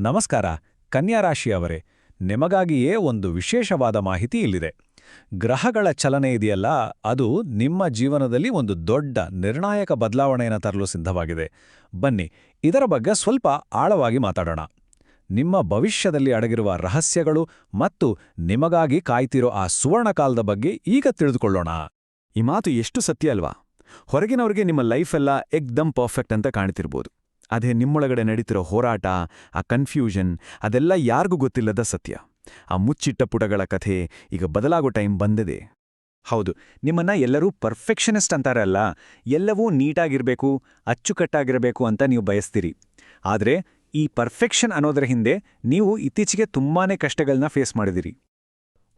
ನಮಸ್ಕಾರ ಕನ್ಯಾ ರಾಶಿಯವರೇ, ನಿಮಗಾಗಿಯೇ ಒಂದು ವಿಶೇಷವಾದ ಮಾಹಿತಿ ಇಲ್ಲಿದೆ. ಗ್ರಹಗಳ ಚಲನೆ ಇದೆಯಲ್ಲ, ಅದು ನಿಮ್ಮ ಜೀವನದಲ್ಲಿ ಒಂದು ದೊಡ್ಡ ನಿರ್ಣಾಯಕ ಬದಲಾವಣೆಯನ್ನು ತರಲು ಸಿದ್ಧವಾಗಿದೆ. ಬನ್ನಿ, ಇದರ ಬಗ್ಗೆ ಸ್ವಲ್ಪ ಆಳವಾಗಿ ಮಾತಾಡೋಣ. ನಿಮ್ಮ ಭವಿಷ್ಯದಲ್ಲಿ ಅಡಗಿರುವ ರಹಸ್ಯಗಳು ಮತ್ತು ನಿಮಗಾಗಿ ಕಾಯ್ತಿರೋ ಆ ಸುವರ್ಣಕಾಲದ ಬಗ್ಗೆ ಈಗ ತಿಳಿದುಕೊಳ್ಳೋಣ. ಈ ಮಾತು ಎಷ್ಟು ಸತ್ಯ ಅಲ್ವಾ? ಹೊರಗಿನವ್ರಿಗೆ ನಿಮ್ಮ ಲೈಫೆಲ್ಲ ಎಕ್ದಮ್ ಪರ್ಫೆಕ್ಟ್ ಅಂತ ಕಾಣ್ತಿರ್ಬೋದು. ಅದೇ ನಿಮ್ಮೊಳಗಡೆ ನಡೀತಿರೋ ಹೋರಾಟ, ಆ ಕನ್ಫ್ಯೂಷನ್, ಅದೆಲ್ಲ ಯಾರಿಗೂ ಗೊತ್ತಿಲ್ಲದ ಸತ್ಯ. ಆ ಮುಚ್ಚಿಟ್ಟ ಪುಟಗಳ ಕಥೆ ಈಗ ಬದಲಾಗೋ ಟೈಮ್ ಬಂದಿದೆ. ಹೌದು, ನಿಮ್ಮನ್ನ ಎಲ್ಲರೂ ಪರ್ಫೆಕ್ಷನಿಸ್ಟ್ ಅಂತಾರಲ್ಲ, ಎಲ್ಲವೂ ನೀಟಾಗಿರಬೇಕು, ಅಚ್ಚುಕಟ್ಟಾಗಿರಬೇಕು ಅಂತ ನೀವು ಬಯಸ್ತೀರಿ. ಆದರೆ ಈ ಪರ್ಫೆಕ್ಷನ್ ಅನ್ನೋದರ ಹಿಂದೆ ನೀವು ಇತ್ತೀಚೆಗೆ ತುಂಬಾನೇ ಕಷ್ಟಗಳನ್ನ ಫೇಸ್ ಮಾಡಿದಿರಿ.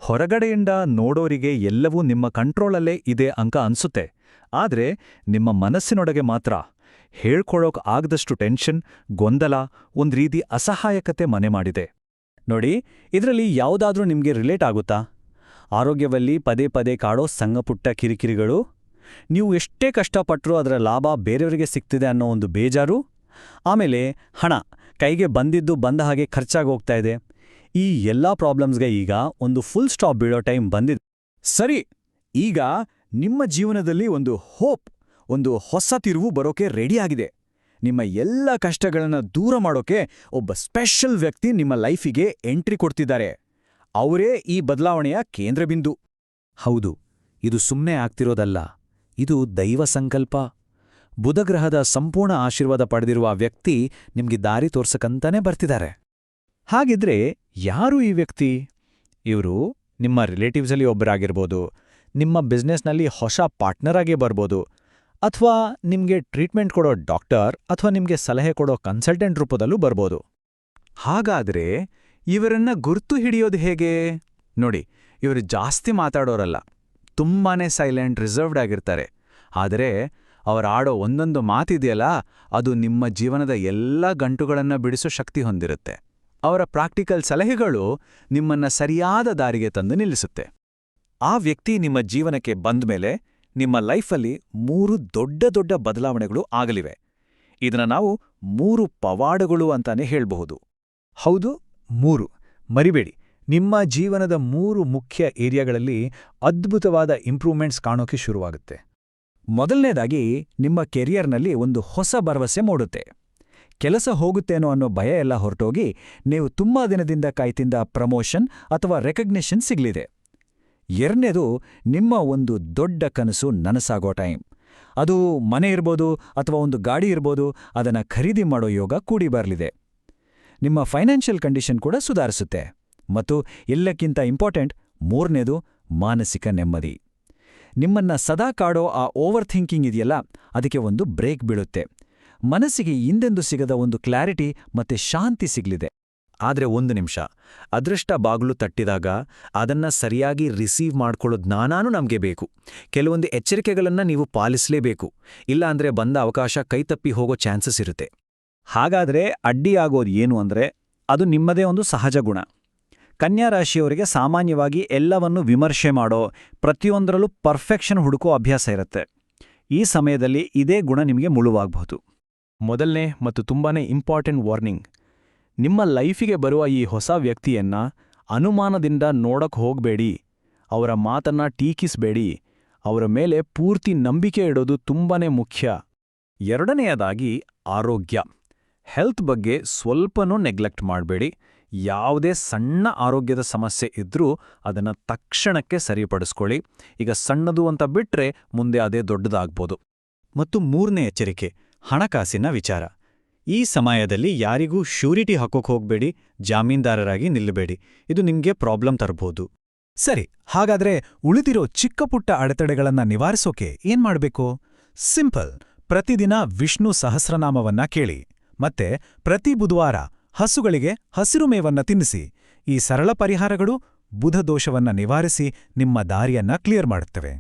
ಹೊರಗಡೆಯಿಂದ ನೋಡೋರಿಗೆ ಎಲ್ಲವೂ ನಿಮ್ಮ ಕಂಟ್ರೋಲಲ್ಲೇ ಇದೆ ಅಂಕ ಅನ್ಸುತ್ತೆ. ಆದ್ರೆ ನಿಮ್ಮ ಮನಸ್ಸಿನೊಳಗೆ ಮಾತ್ರ ಹೇಳ್ಕೊಳ್ಳೋಕ್ ಆಗದಷ್ಟು ಟೆನ್ಷನ್, ಗೊಂದಲ, ಒಂದ್ ರೀತಿ ಅಸಹಾಯಕತೆ ಮನೆ ಮಾಡಿದೆ. ನೋಡಿ, ಇದರಲ್ಲಿ ಯಾವುದಾದ್ರೂ ನಿಮ್ಗೆ ರಿಲೇಟ್ ಆಗುತ್ತಾ? ಆರೋಗ್ಯದಲ್ಲಿ ಪದೇ ಪದೇ ಕಾಡೋ ಸಣ್ಣಪುಟ್ಟ ಕಿರಿಕಿರಿಗಳು, ನೀವು ಎಷ್ಟೇ ಕಷ್ಟಪಟ್ಟರೂ ಅದರ ಲಾಭ ಬೇರೆಯವರಿಗೆ ಸಿಗ್ತಿದೆ ಅನ್ನೋ ಒಂದು ಬೇಜಾರು, ಆಮೇಲೆ ಹಣ ಕೈಗೆ ಬಂದಿದ್ದು ಬಂದ ಹಾಗೆ ಖರ್ಚಾಗೋಗ್ತಾ ಇದೆ. ಈ ಎಲ್ಲಾ ಪ್ರಾಬ್ಲಮ್ಸ್ಗೆ ಈಗ ಒಂದು ಫುಲ್ ಸ್ಟಾಪ್ ಬೀಳೋ ಟೈಮ್ ಬಂದಿದೆ. ಸರಿ, ಈಗ ನಿಮ್ಮ ಜೀವನದಲ್ಲಿ ಒಂದು ಹೋಪ್, ಒಂದು ಹೊಸ ತಿರುವು ಬರೋಕೆ ರೆಡಿಯಾಗಿದೆ. ನಿಮ್ಮ ಎಲ್ಲ ಕಷ್ಟಗಳನ್ನ ದೂರ ಮಾಡೋಕೆ ಒಬ್ಬ ಸ್ಪೆಷಲ್ ವ್ಯಕ್ತಿ ನಿಮ್ಮ ಲೈಫಿಗೆ ಎಂಟ್ರಿ ಕೊಡ್ತಿದ್ದಾರೆ. ಅವರೇ ಈ ಬದಲಾವಣೆಯ ಕೇಂದ್ರಬಿಂದು. ಹೌದು, ಇದು ಸುಮ್ಮನೆ ಆಗ್ತಿರೋದಲ್ಲ, ಇದು ದೈವ ಸಂಕಲ್ಪ. ಬುಧಗ್ರಹದ ಸಂಪೂರ್ಣ ಆಶೀರ್ವಾದ ಪಡೆದಿರುವ ವ್ಯಕ್ತಿ ನಿಮ್ಗೆ ದಾರಿ ತೋರ್ಸಕಂತಾನೆ ಬರ್ತಿದ್ದಾರೆ. ಹಾಗಿದ್ರೆ ಯಾರು ಈ ವ್ಯಕ್ತಿ? ಇವರು ನಿಮ್ಮ ರಿಲೇಟಿವ್ಸಲ್ಲಿ ಒಬ್ಬರಾಗಿರ್ಬೋದು, ನಿಮ್ಮ ಬಿಸ್ನೆಸ್ನಲ್ಲಿ ಹೊಸ ಪಾರ್ಟ್ನರ್ ಆಗಿ ಬರ್ಬೋದು, ಅಥವಾ ನಿಮ್ಗೆ ಟ್ರೀಟ್ಮೆಂಟ್ ಕೊಡೋ ಡಾಕ್ಟರ್ ಅಥವಾ ನಿಮ್ಗೆ ಸಲಹೆ ಕೊಡೋ ಕನ್ಸಲ್ಟೆಂಟ್ ರೂಪದಲ್ಲೂ ಬರ್ಬೋದು. ಹಾಗಾದ್ರೆ ಇವರನ್ನ ಗುರ್ತು ಹಿಡಿಯೋದು ಹೇಗೆ? ನೋಡಿ, ಇವರು ಜಾಸ್ತಿ ಮಾತಾಡೋರಲ್ಲ, ತುಂಬಾನೇ ಸೈಲೆಂಟ್, ರಿಸರ್ವ್ಡ್ ಆಗಿರ್ತಾರೆ. ಆದರೆ ಅವರಾಡೋ ಒಂದೊಂದು ಮಾತಿದೆಯಲ್ಲ, ಅದು ನಿಮ್ಮ ಜೀವನದ ಎಲ್ಲ ಗಂಟುಗಳನ್ನ ಬಿಡಿಸೋ ಶಕ್ತಿ ಹೊಂದಿರುತ್ತೆ. ಅವರ ಪ್ರಾಕ್ಟಿಕಲ್ ಸಲಹೆಗಳು ನಿಮ್ಮನ್ನ ಸರಿಯಾದ ದಾರಿಗೆ ತಂದು ನಿಲ್ಲಿಸುತ್ತೆ. ಆ ವ್ಯಕ್ತಿ ನಿಮ್ಮ ಜೀವನಕ್ಕೆ ಬಂದ್ಮೇಲೆ ನಿಮ್ಮ ಲೈಫಲ್ಲಿ 3 ದೊಡ್ಡ ದೊಡ್ಡ ಬದಲಾವಣೆಗಳು ಆಗಲಿವೆ. ಇದನ್ನ ನಾವು 3 ಪವಾಡಗಳು ಅಂತಾನೆ ಹೇಳ್ಬಹುದು. ಹೌದು, 3. ಮರಿಬೇಡಿ, ನಿಮ್ಮ ಜೀವನದ 3 ಮುಖ್ಯ ಏರಿಯಾಗಳಲ್ಲಿ ಅದ್ಭುತವಾದ ಇಂಪ್ರೂವ್ಮೆಂಟ್ಸ್ ಕಾಣೋಕೆ ಶುರುವಾಗುತ್ತೆ. ಮೊದಲನೇದಾಗಿ, ನಿಮ್ಮ ಕೆರಿಯರ್ನಲ್ಲಿ ಒಂದು ಹೊಸ ಭರವಸೆ ಮೂಡುತ್ತೆ. ಕೆಲಸ ಹೋಗುತ್ತೇನೋ ಅನ್ನೋ ಭಯ ಎಲ್ಲ ಹೊರಟೋಗಿ ನೀವು ತುಂಬಾ ದಿನದಿಂದ ಕಾಯ್ತಿದ್ದ ಪ್ರಮೋಷನ್ ಅಥವಾ ರೆಕಗ್ನಿಷನ್ ಸಿಗ್ಲಿದೆ. ಎರಡನೇದು, ನಿಮ್ಮ ಒಂದು ದೊಡ್ಡ ಕನಸು ನನಸಾಗೋ ಟೈಮ್. ಅದು ಮನೆ ಇರ್ಬೋದು ಅಥವಾ ಒಂದು ಗಾಡಿ ಇರ್ಬೋದು, ಅದನ್ನ ಖರೀದಿ ಮಾಡೋ ಯೋಗ ಕೂಡಿ ಬರಲಿದೆ. ನಿಮ್ಮ ಫೈನಾನ್ಷಿಯಲ್ ಕಂಡೀಷನ್ ಕೂಡ ಸುಧಾರಿಸುತ್ತೆ. ಮತ್ತು ಎಲ್ಲಕ್ಕಿಂತ ಇಂಪಾರ್ಟೆಂಟ್, 3ನೇದು, ಮಾನಸಿಕ ನೆಮ್ಮದಿ. ನಿಮ್ಮನ್ನ ಸದಾ ಕಾಡೋ ಆ ಓವರ್ ಥಿಂಕಿಂಗ್ ಇದೆಯಲ್ಲ, ಅದಕ್ಕೆ ಒಂದು ಬ್ರೇಕ್ ಬೀಳುತ್ತೆ. ಮನಸ್ಸಿಗೆ ಹಿಂದೆಂದೂ ಸಿಗದ ಒಂದು ಕ್ಲಾರಿಟಿ ಮತ್ತೆ ಶಾಂತಿ ಸಿಗ್ಲಿದೆ. ಆದ್ರೆ ಒಂದು ನಿಮಿಷ, ಅದೃಷ್ಟ ಬಾಗ್ಲು ತಟ್ಟಿದಾಗ ಅದನ್ನ ಸರಿಯಾಗಿ ರಿಸೀವ್ ಮಾಡ್ಕೊಳ್ಳೋ ಜ್ಞಾನಾನೂ ನಮ್ಗೆ ಬೇಕು. ಕೆಲವೊಂದು ಎಚ್ಚರಿಕೆಗಳನ್ನ ನೀವು ಪಾಲಿಸಲೇಬೇಕು, ಇಲ್ಲಾಂದ್ರೆ ಬಂದ ಅವಕಾಶ ಕೈತಪ್ಪಿ ಹೋಗೋ ಚಾನ್ಸಸ್ ಇರುತ್ತೆ. ಹಾಗಾದ್ರೆ ಅಡ್ಡಿಯಾಗೋದು ಏನು ಅಂದ್ರೆ, ಅದು ನಿಮ್ಮದೇ ಒಂದು ಸಹಜ ಗುಣ. ಕನ್ಯಾ ರಾಶಿಯವರಿಗೆ ಸಾಮಾನ್ಯವಾಗಿ ಎಲ್ಲವನ್ನೂ ವಿಮರ್ಶೆ ಮಾಡೋ, ಪ್ರತಿಯೊಂದರಲ್ಲೂ ಪರ್ಫೆಕ್ಷನ್ ಹುಡುಕೋ ಅಭ್ಯಾಸ ಇರುತ್ತೆ. ಈ ಸಮಯದಲ್ಲಿ ಇದೇ ಗುಣ ನಿಮಗೆ ಮುಳುವಾಗಬಹುದು. ಮೊದಲನೇ ಮತ್ತು ತುಂಬಾನೇ ಇಂಪಾರ್ಟೆಂಟ್ ವಾರ್ನಿಂಗ್, ನಿಮ್ಮ ಲೈಫಿಗೆ ಬರುವ ಈ ಹೊಸ ವ್ಯಕ್ತಿಯನ್ನ ಅನುಮಾನದಿಂದ ನೋಡಕ್ ಹೋಗ್ಬೇಡಿ. ಅವರ ಮಾತನ್ನ ಟೀಕಿಸ್ಬೇಡಿ. ಅವರ ಮೇಲೆ ಪೂರ್ತಿ ನಂಬಿಕೆ ಇಡೋದು ತುಂಬಾನೇ ಮುಖ್ಯ. ಎರಡನೆಯದಾಗಿ, ಆರೋಗ್ಯ. ಹೆಲ್ತ್ ಬಗ್ಗೆ ಸ್ವಲ್ಪನೂ ನೆಗ್ಲೆಕ್ಟ್ ಮಾಡಬೇಡಿ. ಯಾವುದೇ ಸಣ್ಣ ಆರೋಗ್ಯದ ಸಮಸ್ಯೆ ಇದ್ರೂ ಅದನ್ನ ತಕ್ಷಣಕ್ಕೆ ಸರಿಪಡಿಸ್ಕೊಳ್ಳಿ. ಈಗ ಸಣ್ಣದು ಅಂತ ಬಿಟ್ರೆ ಮುಂದೆ ಅದೇ ದೊಡ್ಡದಾಗ್ಬೋದು. ಮತ್ತು 3ನೇ ಎಚ್ಚರಿಕೆ, ಹಣಕಾಸಿನ ವಿಚಾರ. ಈ ಸಮಯದಲ್ಲಿ ಯಾರಿಗೂ ಶ್ಯೂರಿಟಿ ಹಾಕೋಕ್ ಹೋಗ್ಬೇಡಿ, ಜಾಮೀನ್ದಾರರಾಗಿ ನಿಲ್ಲಬೇಡಿ. ಇದು ನಿಮ್ಗೆ ಪ್ರಾಬ್ಲಮ್ ತರಬಹುದು. ಸರಿ, ಹಾಗಾದ್ರೆ ಉಳಿದಿರೋ ಚಿಕ್ಕಪುಟ್ಟ ಅಡೆತಡೆಗಳನ್ನ ನಿವಾರಿಸೋಕೆ ಏನ್ ಮಾಡ್ಬೇಕು? ಸಿಂಪಲ್. ಪ್ರತಿದಿನ ವಿಷ್ಣು ಸಹಸ್ರನಾಮವನ್ನ ಕೇಳಿ. ಮತ್ತೆ ಪ್ರತಿ ಬುಧವಾರ ಹಸುಗಳಿಗೆ ಹಸಿರು ಮೇವನ್ನ ತಿನ್ನಿಸಿ. ಈ ಸರಳ ಪರಿಹಾರಗಳು ಬುಧ ದೋಷವನ್ನ ನಿವಾರಿಸಿ ನಿಮ್ಮ ದಾರಿಯನ್ನ ಕ್ಲಿಯರ್ ಮಾಡುತ್ತವೆ.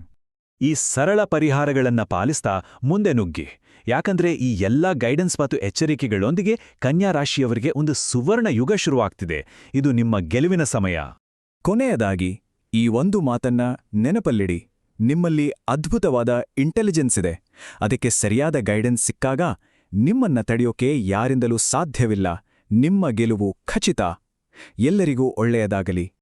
ಈ ಸರಳ ಪರಿಹಾರಗಳನ್ನ ಪಾಲಿಸ್ತಾ ಮುಂದೆ ನುಗ್ಗಿ. ಯಾಕಂದ್ರೆ ಈ ಎಲ್ಲಾ ಗೈಡೆನ್ಸ್ ಮತ್ತು ಎಚ್ಚರಿಕೆಗಳೊಂದಿಗೆ ಕನ್ಯಾ ರಾಶಿಯವರಿಗೆ ಒಂದು ಸುವರ್ಣ ಯುಗ ಶುರುವಾಗ್ತಿದೆ. ಇದು ನಿಮ್ಮ ಗೆಲುವಿನ ಸಮಯ. ಕೊನೆಯದಾಗಿ ಈ ಒಂದು ಮಾತನ್ನ ನೆನಪಲ್ಲಿಡಿ, ನಿಮ್ಮಲ್ಲಿ ಅದ್ಭುತವಾದ ಇಂಟೆಲಿಜೆನ್ಸ್ ಇದೆ. ಅದಕ್ಕೆ ಸರಿಯಾದ ಗೈಡೆನ್ಸ್ ಸಿಕ್ಕಾಗ ನಿಮ್ಮನ್ನ ತಡೆಯೋಕೆ ಯಾರಿಂದಲೂ ಸಾಧ್ಯವಿಲ್ಲ. ನಿಮ್ಮ ಗೆಲುವು ಖಚಿತ. ಎಲ್ಲರಿಗೂ ಒಳ್ಳೆಯದಾಗಲಿ.